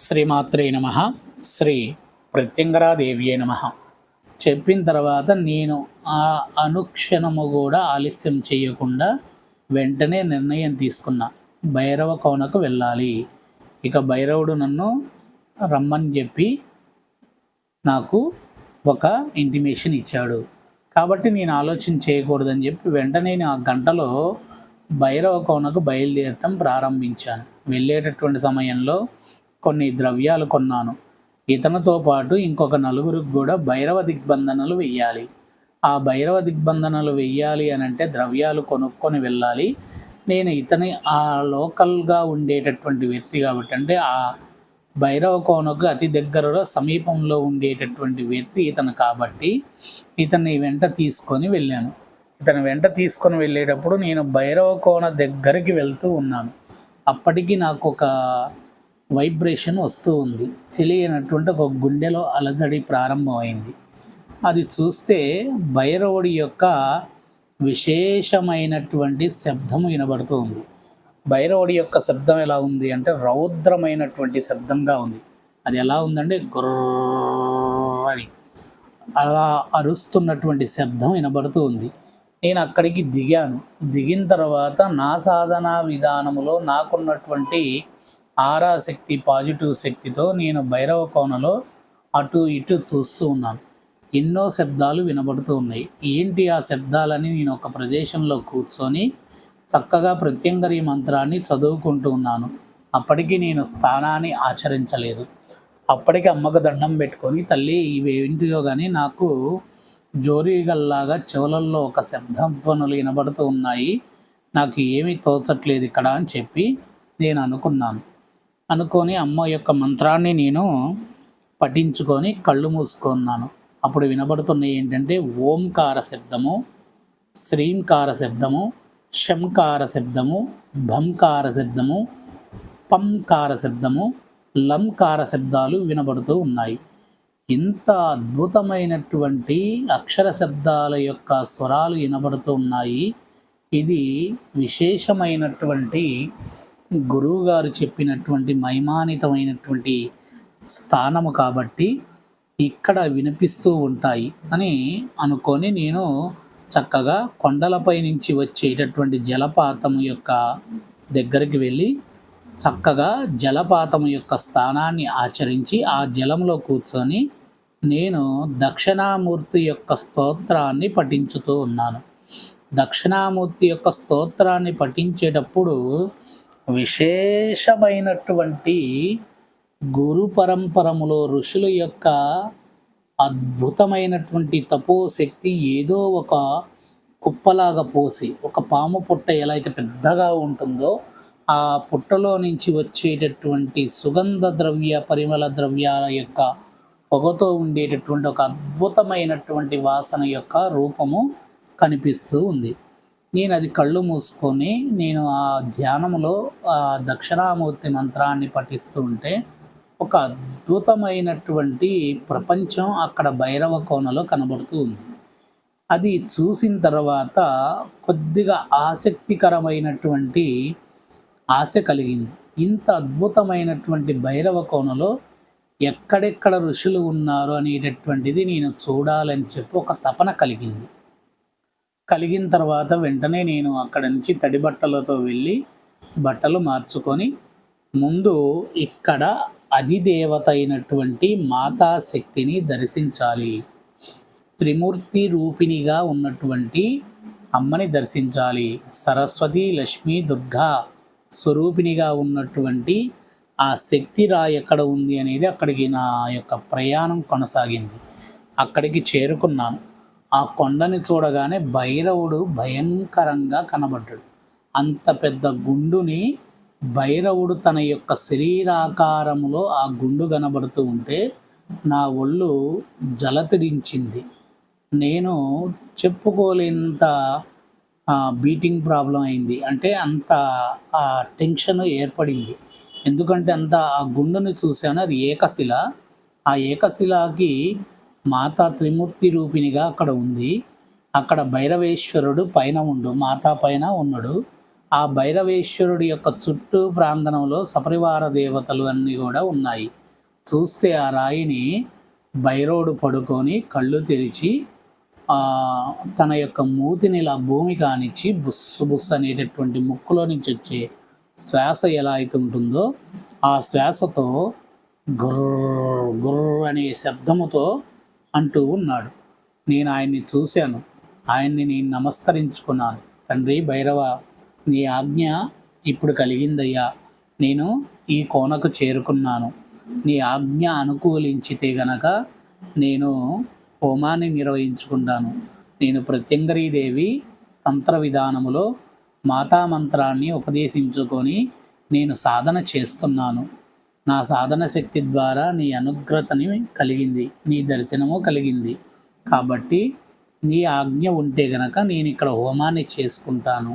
శ్రీమాత్రే నమ. శ్రీ ప్రత్యంగరాదేవ్యే నమ. చెప్పిన తర్వాత నేను ఆ అనుక్షణము కూడా ఆలస్యం చేయకుండా వెంటనే నిర్ణయం తీసుకున్నా, భైరవ కోనకు వెళ్ళాలి. ఇక భైరవుడు నన్ను రమ్మని చెప్పి నాకు ఒక ఇంటిమేషన్ ఇచ్చాడు. కాబట్టి నేను ఆలోచన చేయకూడదని చెప్పి వెంటనే ఆ గంటలో భైరవ కోనకు బయలుదేరటం ప్రారంభించాను. వెళ్ళేటటువంటి సమయంలో కొన్ని ద్రవ్యాలు కొన్నాను. ఇతనితో పాటు ఇంకొక నలుగురికి కూడా భైరవ దిగ్బంధనలు వెయ్యాలి. ఆ భైరవ దిగ్బంధనలు వెయ్యాలి అని అంటే ద్రవ్యాలు కొనుక్కొని వెళ్ళాలి. నేను ఇతని ఆ లోకల్గా ఉండేటటువంటి వ్యక్తి కాబట్టి, అంటే ఆ భైరవ కోనకు అతి దగ్గరలో సమీపంలో ఉండేటటువంటి వ్యక్తి ఇతను కాబట్టి ఇతన్ని వెంట తీసుకొని వెళ్ళాను. ఇతను వెంట తీసుకొని వెళ్ళేటప్పుడు నేను భైరవ కోన దగ్గరికి వెళ్తూ ఉన్నాను. అప్పటికి నాకు ఒక వైబ్రేషన్ వస్తూ ఉంది. తెలియనటువంటి ఒక గుండెలో అలజడి ప్రారంభమైంది. అది చూస్తే భైరవుడి యొక్క విశేషమైనటువంటి శబ్దము వినబడుతూ ఉంది. భైరవుడి యొక్క శబ్దం ఎలా ఉంది అంటే రౌద్రమైనటువంటి శబ్దంగా ఉంది. అది ఎలా ఉందంటే గుర్రని అలా అరుస్తున్నటువంటి శబ్దం వినబడుతూ ఉంది. నేను అక్కడికి దిగాను. దిగిన తర్వాత నా సాధనా విధానములో నాకున్నటువంటి ఆరాశక్తి, పాజిటివ్ శక్తితో నేను భైరవ కోనలో అటు ఇటు చూస్తూ ఉన్నాను. ఎన్నో శబ్దాలు వినబడుతూ ఉన్నాయి. ఏంటి ఆ శబ్దాలని నేను ఒక ప్రదేశంలో కూర్చొని చక్కగా ప్రత్యంగరి మంత్రాన్ని చదువుకుంటూ ఉన్నాను. అప్పటికి నేను స్థానాన్ని ఆచరించలేదు. అప్పటికి అమ్మకు దండం పెట్టుకొని, తల్లి ఇవేంటియో కానీ నాకు జోరీగల్లాగా చెవులల్లో ఒక శబ్దధ్వనులు వినబడుతూ ఉన్నాయి, నాకు ఏమీ తోచట్లేదు ఇక్కడ అని చెప్పి నేను అనుకొని అమ్మ యొక్క మంత్రాన్ని నేను పఠించుకొని కళ్ళు మూసుకున్నాను. అప్పుడు వినబడుతున్నాయి ఏంటంటే ఓంకార శబ్దము, శ్రీంకార శబ్దము, షంకార శబ్దము, భంకార శబ్దము, పంకార శబ్దము, లంకార శబ్దాలు వినబడుతూ ఉన్నాయి. ఇంత అద్భుతమైనటువంటి అక్షర శబ్దాల యొక్క స్వరాలు వినబడుతూ ఉన్నాయి. ఇది విశేషమైనటువంటి గురువుగారు చెప్పినటువంటి మహిమాన్వితమైనటువంటి స్థానము కాబట్టి ఇక్కడ వినిపిస్తూ ఉంటాయి అని అనుకొని నేను చక్కగా కొండలపై నుంచి వచ్చేటటువంటి జలపాతము యొక్క దగ్గరికి వెళ్ళి చక్కగా జలపాతము యొక్క స్థానాన్ని ఆచరించి ఆ జలంలో కూర్చొని నేను దక్షిణామూర్తి యొక్క స్తోత్రాన్ని పఠించుతూ ఉన్నాను. దక్షిణామూర్తి యొక్క స్తోత్రాన్ని పఠించేటప్పుడు విశేషమైనటువంటి గురు పరంపరములో ఋషుల యొక్క అద్భుతమైనటువంటి తపోశక్తి ఏదో ఒక కుప్పలాగా పోసి, ఒక పాము పుట్ట ఎలా అయితే పెద్దగా ఉంటుందో ఆ పుట్టలో నుంచి వచ్చేటటువంటి సుగంధ ద్రవ్య పరిమళ ద్రవ్యాల యొక్క పొగతో ఉండేటటువంటి ఒక అద్భుతమైనటువంటి వాసన యొక్క రూపము కనిపిస్తూ ఉంది. నేను అది కళ్ళు మూసుకొని నేను ఆ ధ్యానంలో ఆ దక్షిణామూర్తి మంత్రాన్ని పఠిస్తూ ఉంటే ఒక అద్భుతమైనటువంటి ప్రపంచం అక్కడ భైరవ కోనలో కనబడుతూ ఉంది. అది చూసిన తర్వాత కొద్దిగా ఆసక్తికరమైనటువంటి ఆశ కలిగింది. ఇంత అద్భుతమైనటువంటి భైరవ కోనలో ఎక్కడెక్కడ ఋషులు ఉన్నారు అనేటటువంటిది నేను చూడాలని చెప్పి ఒక తపన కలిగిన తర్వాత వెంటనే నేను అక్కడ నుంచి తడి బట్టలతో వెళ్ళి బట్టలు మార్చుకొని ముందు ఇక్కడ అధిదేవత అయినటువంటి మాతాశక్తిని దర్శించాలి. త్రిమూర్తి రూపిణిగా ఉన్నటువంటి అమ్మని దర్శించాలి. సరస్వతి, లక్ష్మి, దుర్గా స్వరూపిణిగా ఉన్నటువంటి ఆ శక్తి రాయి ఎక్కడ ఉంది అనేది అక్కడికి నా యొక్క ప్రయాణం కొనసాగింది. అక్కడికి చేరుకున్నాను. ఆ కొండని చూడగానే భైరవుడు భయంకరంగా కనబడ్డాడు. అంత పెద్ద గుండుని భైరవుడు తన యొక్క శరీరాకారంలో ఆ గుండు కనబడుతూ ఉంటే నా ఒళ్ళు జలతిడించింది. నేను చెప్పుకోలేంత బీటింగ్ ప్రాబ్లం అయింది. అంటే అంత ఆ టెన్షన్ ఏర్పడింది. ఎందుకంటే అంత ఆ గుండుని చూశాను. అది ఏకశిల. ఆ ఏకశిలకి మాతా త్రిమూర్తి రూపిణిగా అక్కడ ఉంది. అక్కడ భైరవేశ్వరుడు పైన మాతా పైన ఉన్నాడు. ఆ భైరవేశ్వరుడి యొక్క చుట్టూ ప్రాంగణంలో సపరివార దేవతలు అన్నీ కూడా ఉన్నాయి. చూస్తే ఆ రాయిని భైరవుడు పడుకొని కళ్ళు తెరిచి తన యొక్క మూతిని ఇలా భూమి కానిచ్చి బుస్సు బుస్సు అనేటటువంటి ముక్కులో నుంచి వచ్చే శ్వాస ఎలా అయితే ఉంటుందో ఆ శ్వాసతో గుర్ర గుర్ర అనే శబ్దముతో అంటూ ఉన్నాడు. నేను ఆయన్ని చూశాను, ఆయన్ని నేను నమస్కరించుకున్నాను. తండ్రి భైరవ, నీ ఆజ్ఞ ఇప్పుడు కలిగిందయ్యా, నేను ఈ కోనకు చేరుకున్నాను. నీ ఆజ్ఞ అనుకూలించితే గనక నేను హోమాన్ని నిర్వహించుకుంటాను. నేను ప్రత్యంగరీదేవి తంత్ర విధానములో మాతామంత్రాన్ని ఉపదేశించుకొని నేను సాధన చేస్తున్నాను. నా సాధన శక్తి ద్వారా నీ అనుగ్రతని కలిగింది, నీ దర్శనము కలిగింది. కాబట్టి నీ ఆజ్ఞ ఉంటే గనక నేను ఇక్కడ హోమాన్ని చేసుకుంటాను